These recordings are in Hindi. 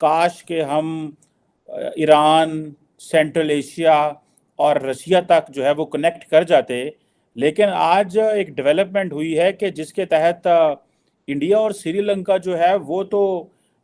काश के हम ईरान, सेंट्रल एशिया और रशिया तक जो है वो कनेक्ट कर जाते। लेकिन आज एक डेवलपमेंट हुई है कि जिसके तहत इंडिया और श्रीलंका जो है वो तो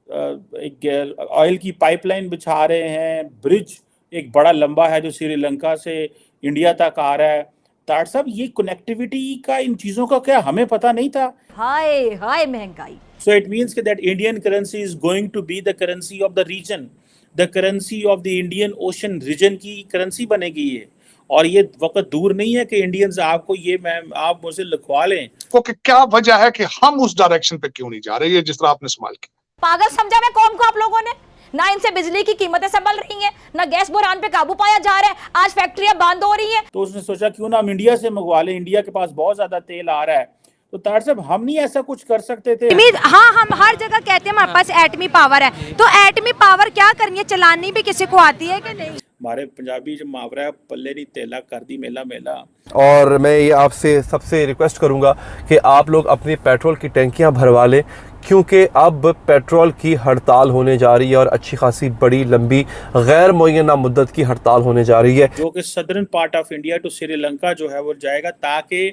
एक ऑयल की पाइपलाइन बिछा रहे हैं। ब्रिज एक बड़ा लंबा है जो श्रीलंका से इंडिया तक आ रहा है। तार साहब, ये कनेक्टिविटी का, इन चीज़ों का क्या हमें पता नहीं था? हाय हाय महंगाई। So it means that Indian currency is going to be the currency of the region, the currency of the Indian Ocean region की currency बनेगी ये। और ये वक्त दूर नहीं है कि इंडियंस आपको ये आप मुझसे लिखवा लें। तो क्या वजह है कि हम उस डायरेक्शन पे क्यों नहीं जा रहे, ये जिस तरह आपने सवाल किया। पागल समझा मैं कौन को आप लोगों ने? ना इनसे बिजली की कीमतें संभल रही हैं, ना गैस बुरहान पे काबू पाया जा रहा है, आज फैक्ट्रियां बंद हो रही हैं। तो उसने सोचा क्यों ना हम इंडिया से मंगवा लें, इंडिया के पास बहुत ज्यादा तेल आ रहा है। तो तार साहब, हम नहीं ऐसा कुछ कर सकते थे? हाँ, हम हर जगह कहते हैं हमारे पास एटमी पावर है, तो एटमी पावर क्या करनी है, चलानी भी किसी को आती है कि नहीं? हमारे पंजाबी जो मुहावरा है, पल्ले नहीं तेला कर दी मेला मेला। और मैं ये आपसे सबसे रिक्वेस्ट करूंगा कि आप लोग अपनी पेट्रोल की टंकियां भरवा लें, क्योंकि अब पेट्रोल की हड़ताल होने जा रही है और अच्छी खासी बड़ी लंबी गैर मुअय्यना मुद्दत की हड़ताल होने जा रही है, जो कि southern part of India to Sri Lanka जो है वो जाएगा, ताकि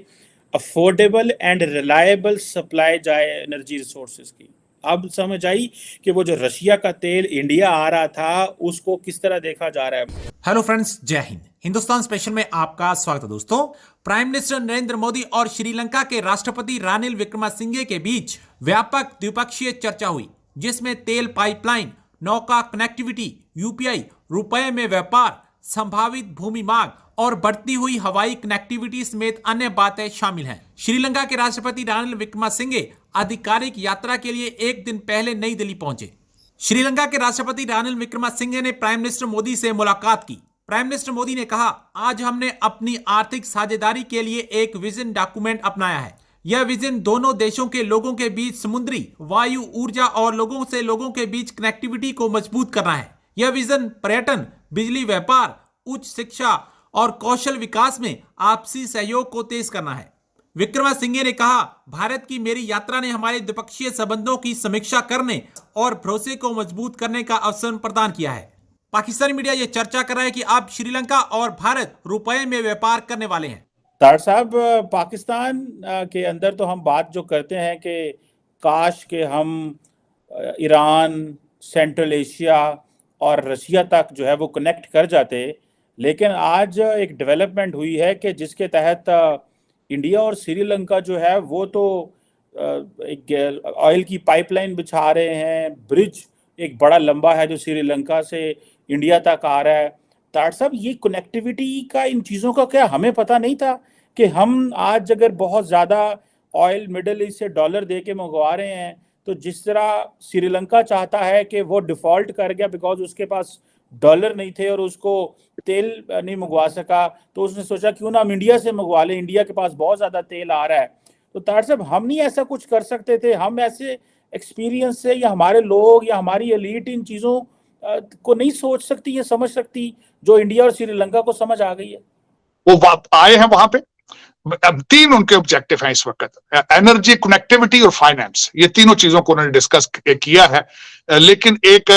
अफोर्डेबल एंड रिलायबल सप्लाई जाए एनर्जी रिसोर्सेज की। अब समझ आई कि वो जो रशिया का तेल इंडिया आ रहा था उसको किस तरह देखा जा रहा है। हेलो फ्रेंड्स, जय हिंद। हिंदुस्तान स्पेशल में आपका स्वागत है। दोस्तों, प्राइम मिनिस्टर नरेंद्र मोदी और श्रीलंका के राष्ट्रपति रानिल विक्रमसिंघे के बीच व्यापक द्विपक्षीय चर्चा हुई, जिसमें तेल पाइपलाइन, नौका कनेक्टिविटी, यूपीआई, रुपए में व्यापार, संभावित भूमि मांग और बढ़ती हुई हवाई कनेक्टिविटी समेत अन्य बातें शामिल हैं। श्रीलंका के राष्ट्रपति रानिल विक्रमसिंघे आधिकारिक यात्रा के लिए एक दिन पहले नई दिल्ली पहुंचे। श्रीलंका के राष्ट्रपति रानिल विक्रमसिंघे ने प्राइम मिनिस्टर मोदी से मुलाकात की। प्राइम मिनिस्टर मोदी ने कहा, आज हमने अपनी आर्थिक साझेदारी के लिए एक विजन डॉक्यूमेंट अपनाया है। यह विजन दोनों देशों के लोगों के बीच समुद्री, वायु, ऊर्जा और लोगों से लोगों के बीच कनेक्टिविटी को मजबूत करना है। यह विजन पर्यटन, बिजली, व्यापार, उच्च शिक्षा और कौशल विकास में आपसी सहयोग को तेज करना है। विक्रमसिंघे ने कहा, भारत की मेरी यात्रा ने हमारे द्विपक्षीय संबंधों की समीक्षा करने और भरोसे को मजबूत करने का अवसर प्रदान किया है। पाकिस्तानी मीडिया यह चर्चा कर रहा है कि अब श्रीलंका और भारत रुपए में व्यापार करने वाले हैं। तार साहब, पाकिस्तान के अंदर तो हम बात जो करते हैं कि काश के हम ईरान, सेंट्रल एशिया और रशिया तक जो है वो कनेक्ट कर जाते। लेकिन आज एक डेवलपमेंट हुई है कि जिसके तहत इंडिया और श्रीलंका जो है वो तो एक ऑयल की पाइपलाइन बिछा रहे हैं। ब्रिज एक बड़ा लंबा है जो श्रीलंका से इंडिया तक आ रहा है। तार साहब, ये कनेक्टिविटी का, इन चीज़ों का क्या हमें पता नहीं था कि हम आज अगर बहुत ज़्यादा ऑयल मिडल ईस्ट से डॉलर दे के मंगवा रहे हैं, तो जिस तरह श्रीलंका चाहता है कि वो डिफ़ॉल्ट कर गया बिकॉज उसके पास डॉलर नहीं थे और उसको तेल नहीं मंगवा सका, तो उसने सोचा क्यों ना हम इंडिया से मंगवा लें, इंडिया के पास बहुत ज़्यादा तेल आ रहा है। तो तार साहब, हम नहीं ऐसा कुछ कर सकते थे? हम ऐसे एक्सपीरियंस से, या हमारे लोग या हमारी एलीट इन चीज़ों को नहीं सोच सकती या समझ सकती जो इंडिया और श्रीलंका को समझ आ गई है? वो आए हैं वहां पे, अब तीन उनके ऑब्जेक्टिव हैं इस वक्त, एनर्जी, कनेक्टिविटी और फाइनेंस। ये तीनों चीजों को उन्होंने डिस्कस किया है, लेकिन एक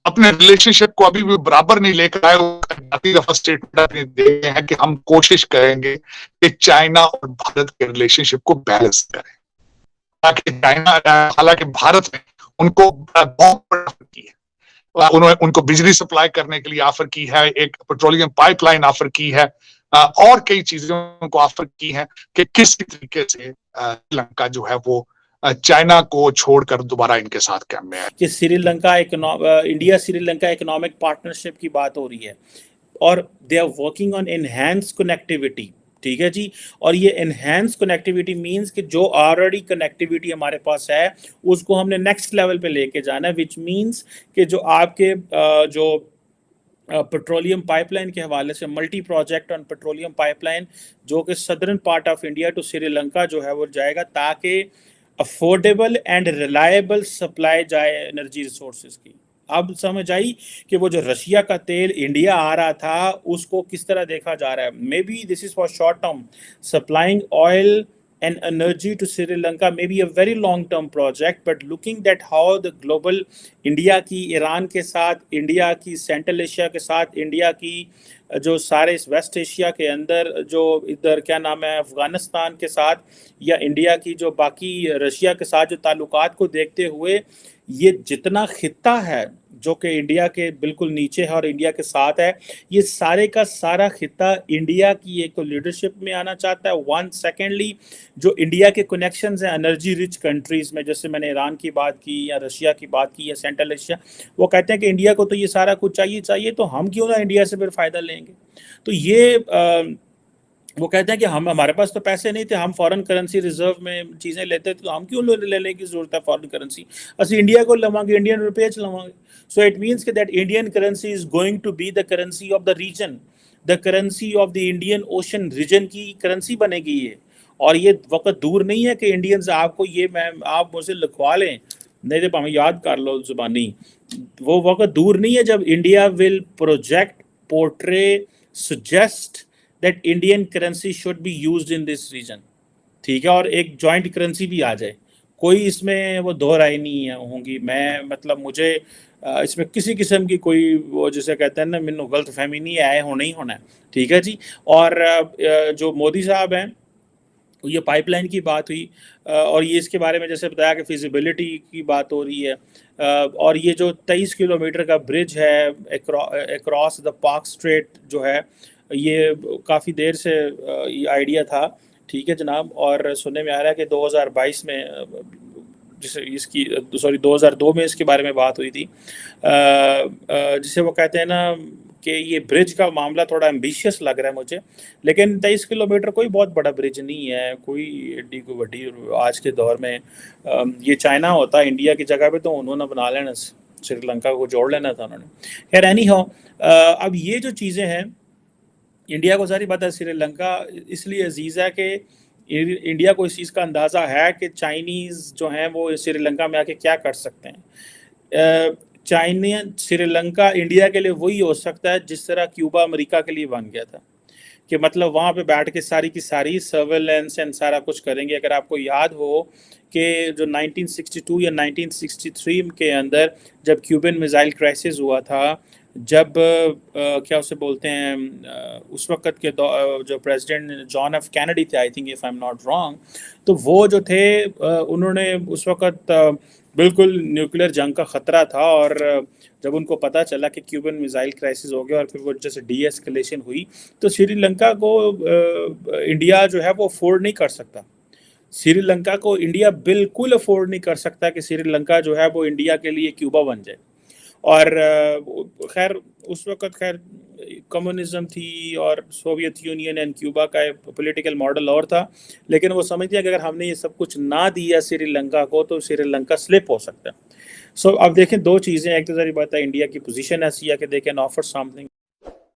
अपने रिलेशनशिप को अभी भी बराबर नहीं लेकर आए। काफी दफा स्टेटमेंट दिए हैं कि हम कोशिश करेंगे कि चाइना और भारत के रिलेशनशिप को बैलेंस करें, ताकि चाइना, हालांकि भारत ने उनको बहुत ऑफर की है, उन्होंने उनको बिजली सप्लाई करने के लिए ऑफर की है, एक पेट्रोलियम पाइपलाइन ऑफर की है, और कई चीजों को ऑफर की है कि किस तरीके से श्रीलंका जो है वो चाइना को छोड़कर दोबारा इनके साथ काम में है। कि Sri Lanka India Sri Lanka economic partnership की बात हो रही है और they are working on enhance connectivity. ठीक है जी। और ये एनहांस कनेक्टिविटी मींस कि जो ऑलरेडी कनेक्टिविटी हमारे पास है उसको हमने नेक्स्ट लेवल पे लेके जाना है, विच मींस कि जो आपके जो पेट्रोलियम पाइपलाइन के हवाले से multi project on petroleum pipeline जो कि southern part of India to Sri Lanka जो है वो जाएगा, ताकि अफोर्डेबल एंड रिलायबल सप्लाई जाए एनर्जी रिसोर्सेज की। अब समझ आई कि वो जो रशिया का तेल इंडिया आ रहा था उसको किस तरह देखा जा रहा है। May be this is for short term, supplying oil and energy to Sri Lanka may be a very long term project, but looking at how the global India की ईरान के साथ, इंडिया की सेंट्रल एशिया के साथ, इंडिया की जो सारे वेस्ट एशिया के अंदर जो इधर क्या नाम है अफगानिस्तान के साथ, या इंडिया की जो बाकी रशिया के साथ जो ताल्लुकात को देखते हुए ये जितना खित्ता है जो कि इंडिया के बिल्कुल नीचे है और इंडिया के साथ है, ये सारे का सारा खित्ता इंडिया की एक तो लीडरशिप में आना चाहता है। वन सेकेंडली जो इंडिया के कनेक्शंस हैं एनर्जी रिच कंट्रीज़ में, जैसे मैंने ईरान की बात की या रशिया की बात की या सेंट्रल एशिया, वो कहते हैं कि इंडिया को तो ये सारा कुछ चाहिए तो हम क्यों ना इंडिया से फिर फ़ायदा लेंगे। तो ये वो कहते हैं कि हम हमारे पास तो पैसे नहीं थे, हम फॉरेन करेंसी रिजर्व में चीज़ें लेते तो हम क्यों लेने की ज़रूरत है फॉरेन करेंसी, असं इंडिया को लवांगे, इंडियन रुपये च लवांगे। सो इट मीन्स कि that Indian currency is going to be the currency of the region, the currency of the Indian Ocean region की करेंसी बनेगी ये। और ये वक्त दूर नहीं है कि इंडियंस आपको ये आप मुझसे लिखवा लें, नहीं तो हमें याद कर लो जुबानी, वो वक्त दूर नहीं है जब India will project, portray, suggest that Indian currency should be used in this region, ठीक है, और एक जॉइंट करेंसी भी आ जाए, कोई इसमें वो दो राय नहीं है होंगी। मैं मतलब मुझे इसमें किसी किस्म की कोई वो जिसे कहते हैं ना मैंने गलत फहमी नहीं है, होना ही होना है, ठीक है जी। और जो मोदी साहब हैं ये पाइपलाइन की बात हुई और ये इसके बारे में जैसे बताया कि फिजिबिलिटी की बात हो रही है, और ये जो 23 किलोमीटर का ब्रिज है अक्रॉस द पार्क स्ट्रेट जो है, ये काफ़ी देर से ये आइडिया था, ठीक है जनाब। और सुनने में आ रहा है कि 2022 में जिसे इसकी 2002 में इसके बारे में बात हुई थी, जिसे वो कहते हैं ना कि ये ब्रिज का मामला थोड़ा एम्बिशियस लग रहा है मुझे, लेकिन 23 किलोमीटर कोई बहुत बड़ा ब्रिज नहीं है, कोई एडी को बड़ी आज के दौर में। ये चाइना होता इंडिया की जगह पे तो उन्होंने बना लेना, श्रीलंका को जोड़ लेना था उन्होंने। खैर एनी हो, अब ये जो चीज़ें हैं इंडिया को सारी बात है, श्रीलंका इसलिए अजीज़ है कि इंडिया को इस चीज़ का अंदाज़ा है कि चाइनीज़ जो हैं वो श्रीलंका में आके क्या कर सकते हैं। चाइना श्रीलंका इंडिया के लिए वही हो सकता है जिस तरह क्यूबा अमेरिका के लिए बन गया था, कि मतलब वहाँ पे बैठ के सारी की सारी सर्वेलेंस एंड सारा कुछ करेंगे। अगर आपको याद हो कि जो 1962 या 1963 के अंदर जब क्यूबन मिसाइल क्राइसिस हुआ था, जब क्या उसे बोलते हैं उस वक़्त के जो प्रेसिडेंट जॉन एफ कैनेडी थे, I think if I am not wrong, तो वो जो थे उन्होंने उस वक़्त बिल्कुल न्यूक्लियर जंग का ख़तरा था, और जब उनको पता चला कि क्यूबन मिसाइल क्राइसिस हो गया और फिर वो जैसे डी-एस्केलेशन हुई, तो श्रीलंका को इंडिया जो है वो अफोर्ड नहीं कर सकता। श्रीलंका को इंडिया बिल्कुल अफोर्ड नहीं कर सकता कि श्रीलंका जो है वो इंडिया के लिए क्यूबा बन जाए। और खैर उस वक़्त खैर कम्युनिज़्म थी और सोवियत यूनियन एंड क्यूबा का पॉलिटिकल मॉडल और था, लेकिन वो समझते हैं कि अगर हमने ये सब कुछ ना दिया श्रीलंका को तो श्रीलंका स्लिप हो सकता है। सो अब देखें दो चीज़ें, एक तो सारी बात है इंडिया की पोजीशन ऐसी है कि दे कैन ऑफर समथिंग